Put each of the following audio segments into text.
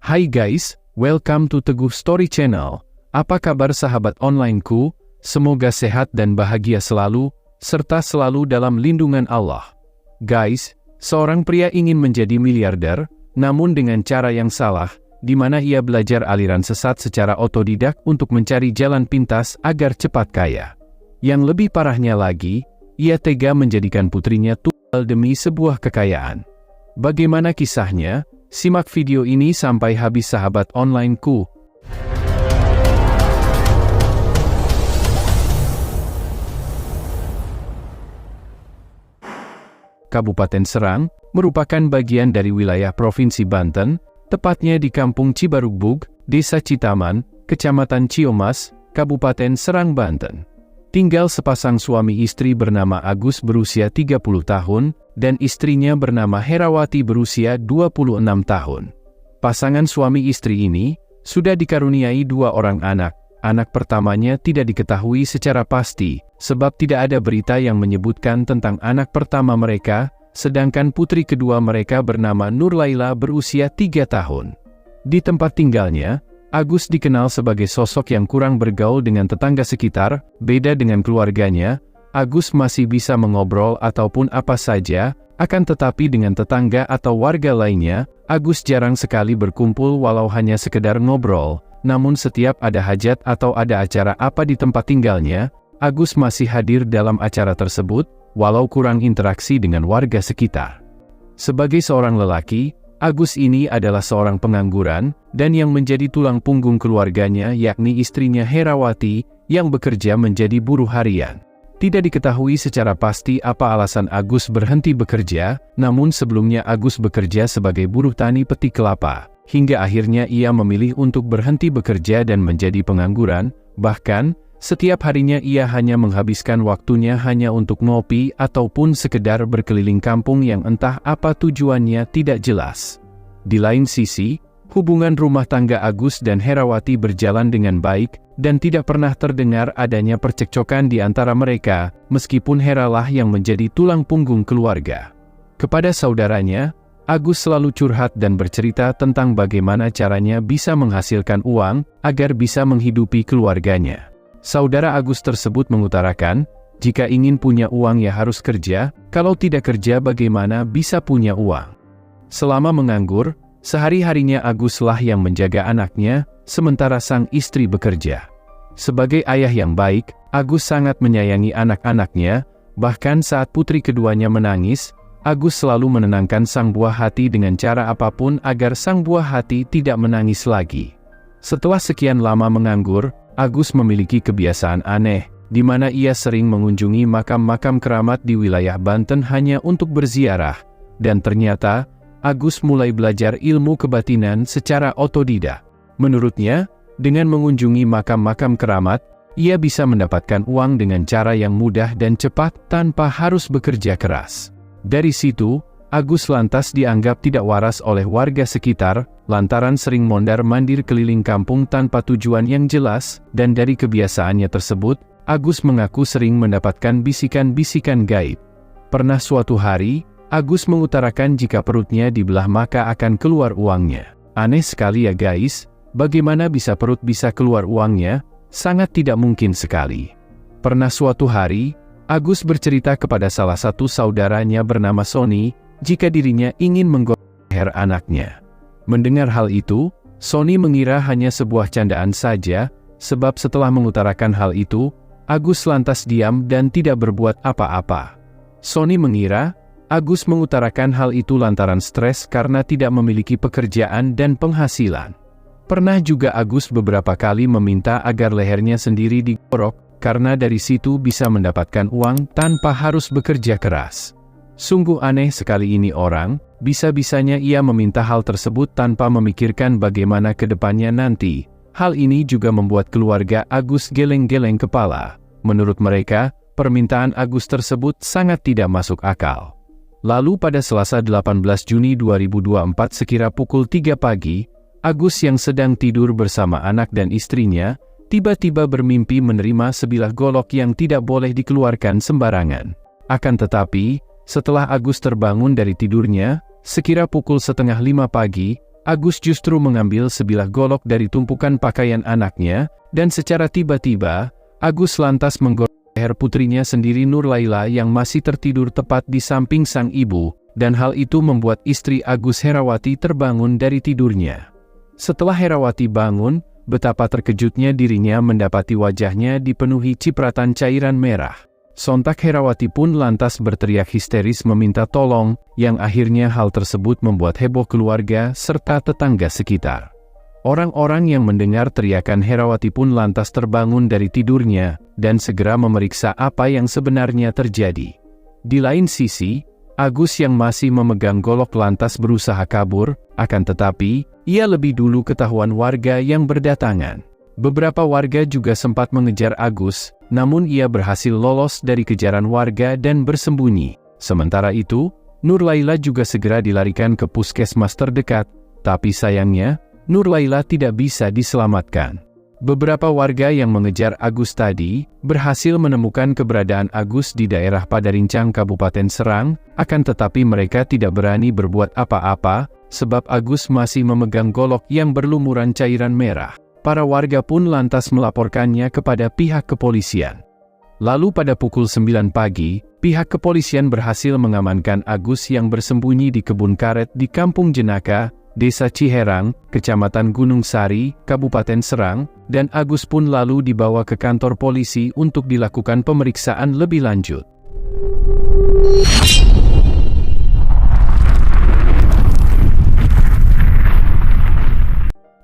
Hai guys, welcome to Teguh Story Channel. Apa kabar sahabat onlineku? Semoga sehat dan bahagia selalu, serta selalu dalam lindungan Allah. Guys, seorang pria ingin menjadi miliarder, namun dengan cara yang salah, di mana ia belajar aliran sesat secara otodidak untuk mencari jalan pintas agar cepat kaya. Yang lebih parahnya lagi, ia tega menjadikan putrinya tumbal demi sebuah kekayaan. Bagaimana kisahnya? Simak video ini sampai habis sahabat onlineku. Kabupaten Serang merupakan bagian dari wilayah Provinsi Banten, tepatnya di Kampung Cibarugbug, Desa Citaman, Kecamatan Ciomas, Kabupaten Serang, Banten. Tinggal sepasang suami istri bernama Agus berusia 30 tahun, dan istrinya bernama Herawati berusia 26 tahun. Pasangan suami istri ini sudah dikaruniai 2 orang anak. Anak pertamanya tidak diketahui secara pasti, sebab tidak ada berita yang menyebutkan tentang anak pertama mereka, sedangkan putri kedua mereka bernama Nurlaila berusia 3 tahun. Di tempat tinggalnya, Agus dikenal sebagai sosok yang kurang bergaul dengan tetangga sekitar. Beda dengan keluarganya, Agus masih bisa mengobrol ataupun apa saja, akan tetapi dengan tetangga atau warga lainnya, Agus jarang sekali berkumpul walau hanya sekedar ngobrol. Namun setiap ada hajat atau ada acara apa di tempat tinggalnya, Agus masih hadir dalam acara tersebut, walau kurang interaksi dengan warga sekitar. Sebagai seorang lelaki, Agus ini adalah seorang pengangguran, dan yang menjadi tulang punggung keluarganya yakni istrinya Herawati, yang bekerja menjadi buruh harian. Tidak diketahui secara pasti apa alasan Agus berhenti bekerja, namun sebelumnya Agus bekerja sebagai buruh tani petik kelapa, hingga akhirnya ia memilih untuk berhenti bekerja dan menjadi pengangguran. Bahkan, setiap harinya ia hanya menghabiskan waktunya hanya untuk ngopi ataupun sekedar berkeliling kampung yang entah apa tujuannya tidak jelas. Di lain sisi, hubungan rumah tangga Agus dan Herawati berjalan dengan baik, dan tidak pernah terdengar adanya percekcokan di antara mereka, meskipun Heralah yang menjadi tulang punggung keluarga. Kepada saudaranya, Agus selalu curhat dan bercerita tentang bagaimana caranya bisa menghasilkan uang, agar bisa menghidupi keluarganya. Saudara Agus tersebut mengutarakan, jika ingin punya uang ya harus kerja, kalau tidak kerja bagaimana bisa punya uang. Selama menganggur, sehari-harinya Aguslah yang menjaga anaknya, sementara sang istri bekerja. Sebagai ayah yang baik, Agus sangat menyayangi anak-anaknya, bahkan saat putri keduanya menangis, Agus selalu menenangkan sang buah hati dengan cara apapun agar sang buah hati tidak menangis lagi. Setelah sekian lama menganggur, Agus memiliki kebiasaan aneh, di mana ia sering mengunjungi makam-makam keramat di wilayah Banten hanya untuk berziarah, dan ternyata, Agus mulai belajar ilmu kebatinan secara otodidak. Menurutnya, dengan mengunjungi makam-makam keramat, ia bisa mendapatkan uang dengan cara yang mudah dan cepat tanpa harus bekerja keras. Dari situ, Agus lantas dianggap tidak waras oleh warga sekitar, lantaran sering mondar-mandir keliling kampung tanpa tujuan yang jelas, dan dari kebiasaannya tersebut, Agus mengaku sering mendapatkan bisikan-bisikan gaib. Pernah suatu hari, Agus mengutarakan jika perutnya dibelah maka akan keluar uangnya. Aneh sekali ya guys, bagaimana bisa perut bisa keluar uangnya? Sangat tidak mungkin sekali. Pernah suatu hari, Agus bercerita kepada salah satu saudaranya bernama Sony, jika dirinya ingin menggosok leher anaknya. Mendengar hal itu, Sony mengira hanya sebuah candaan saja, sebab setelah mengutarakan hal itu, Agus lantas diam dan tidak berbuat apa-apa. Sony mengira, Agus mengutarakan hal itu lantaran stres karena tidak memiliki pekerjaan dan penghasilan. Pernah juga Agus beberapa kali meminta agar lehernya sendiri digorok, karena dari situ bisa mendapatkan uang tanpa harus bekerja keras. Sungguh aneh sekali ini orang, bisa-bisanya ia meminta hal tersebut tanpa memikirkan bagaimana ke depannya nanti. Hal ini juga membuat keluarga Agus geleng-geleng kepala. Menurut mereka, permintaan Agus tersebut sangat tidak masuk akal. Lalu pada Selasa 18 Juni 2024 sekira pukul 3 pagi, Agus yang sedang tidur bersama anak dan istrinya, tiba-tiba bermimpi menerima sebilah golok yang tidak boleh dikeluarkan sembarangan. Akan tetapi, setelah Agus terbangun dari tidurnya, sekira pukul 4:30 pagi, Agus justru mengambil sebilah golok dari tumpukan pakaian anaknya, dan secara tiba-tiba, Agus lantas menggorok leher putrinya sendiri Nurlaila yang masih tertidur tepat di samping sang ibu, dan hal itu membuat istri Agus Herawati terbangun dari tidurnya. Setelah Herawati bangun, betapa terkejutnya dirinya mendapati wajahnya dipenuhi cipratan cairan merah. Sontak Herawati pun lantas berteriak histeris meminta tolong, yang akhirnya hal tersebut membuat heboh keluarga serta tetangga sekitar. Orang-orang yang mendengar teriakan Herawati pun lantas terbangun dari tidurnya, dan segera memeriksa apa yang sebenarnya terjadi. Di lain sisi, Agus yang masih memegang golok lantas berusaha kabur, akan tetapi, ia lebih dulu ketahuan warga yang berdatangan. Beberapa warga juga sempat mengejar Agus, namun ia berhasil lolos dari kejaran warga dan bersembunyi. Sementara itu, Nurlaila juga segera dilarikan ke puskesmas terdekat, tapi sayangnya, Nurlaila tidak bisa diselamatkan. Beberapa warga yang mengejar Agus tadi, berhasil menemukan keberadaan Agus di daerah Padarincang Kabupaten Serang, akan tetapi mereka tidak berani berbuat apa-apa, sebab Agus masih memegang golok yang berlumuran cairan merah. Para warga pun lantas melaporkannya kepada pihak kepolisian. Lalu pada pukul 9 pagi, pihak kepolisian berhasil mengamankan Agus yang bersembunyi di kebun karet di Kampung Jenaka, Desa Ciherang, Kecamatan Gunung Sari, Kabupaten Serang, dan Agus pun lalu dibawa ke kantor polisi untuk dilakukan pemeriksaan lebih lanjut.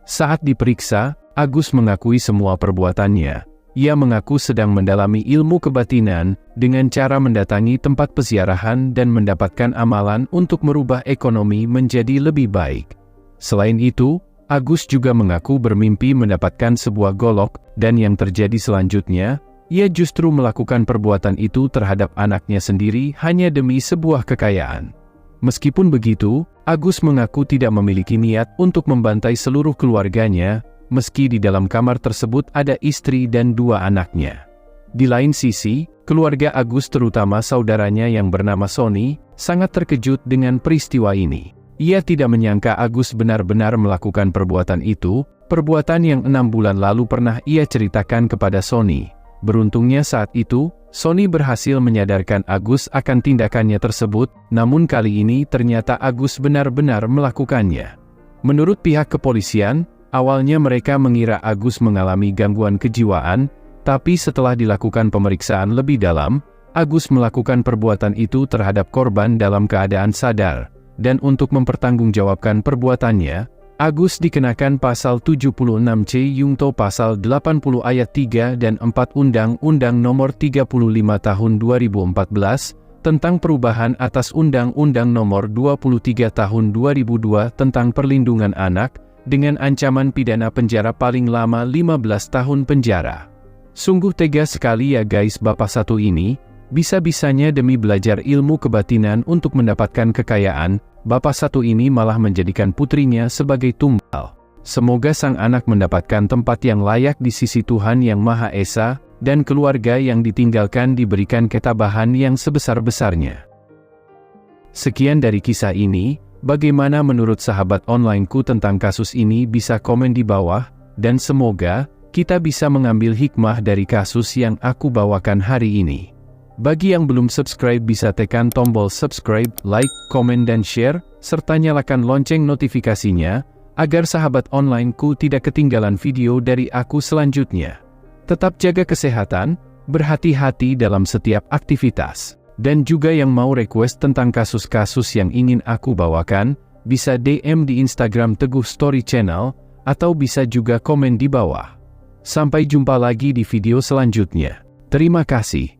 Saat diperiksa, Agus mengakui semua perbuatannya. Ia mengaku sedang mendalami ilmu kebatinan, dengan cara mendatangi tempat peziarahan dan mendapatkan amalan untuk merubah ekonomi menjadi lebih baik. Selain itu, Agus juga mengaku bermimpi mendapatkan sebuah golok, dan yang terjadi selanjutnya, ia justru melakukan perbuatan itu terhadap anaknya sendiri hanya demi sebuah kekayaan. Meskipun begitu, Agus mengaku tidak memiliki niat untuk membantai seluruh keluarganya, meski di dalam kamar tersebut ada istri dan 2 anaknya. Di lain sisi, keluarga Agus terutama saudaranya yang bernama Sony, sangat terkejut dengan peristiwa ini. Ia tidak menyangka Agus benar-benar melakukan perbuatan itu, perbuatan yang 6 bulan lalu pernah ia ceritakan kepada Sony. Beruntungnya saat itu, Sony berhasil menyadarkan Agus akan tindakannya tersebut, namun kali ini ternyata Agus benar-benar melakukannya. Menurut pihak kepolisian, awalnya mereka mengira Agus mengalami gangguan kejiwaan, tapi setelah dilakukan pemeriksaan lebih dalam, Agus melakukan perbuatan itu terhadap korban dalam keadaan sadar, dan untuk mempertanggungjawabkan perbuatannya, Agus dikenakan pasal 76C Yungto pasal 80 ayat 3 dan 4 Undang-Undang Nomor 35 Tahun 2014, tentang perubahan atas Undang-Undang Nomor 23 Tahun 2002 tentang Perlindungan Anak, dengan ancaman pidana penjara paling lama 15 tahun penjara. Sungguh tega sekali ya guys bapak satu ini, bisa-bisanya demi belajar ilmu kebatinan untuk mendapatkan kekayaan, bapak satu ini malah menjadikan putrinya sebagai tumbal. Semoga sang anak mendapatkan tempat yang layak di sisi Tuhan Yang Maha Esa, dan keluarga yang ditinggalkan diberikan ketabahan yang sebesar-besarnya. Sekian dari kisah ini. Bagaimana menurut sahabat onlineku tentang kasus ini? Bisa komen di bawah, dan semoga kita bisa mengambil hikmah dari kasus yang aku bawakan hari ini. Bagi yang belum subscribe bisa tekan tombol subscribe, like, komen dan share, serta nyalakan lonceng notifikasinya, agar sahabat onlineku tidak ketinggalan video dari aku selanjutnya. Tetap jaga kesehatan, berhati-hati dalam setiap aktivitas. Dan juga yang mau request tentang kasus-kasus yang ingin aku bawakan, bisa DM di Instagram Teguh Story Channel, atau bisa juga komen di bawah. Sampai jumpa lagi di video selanjutnya. Terima kasih.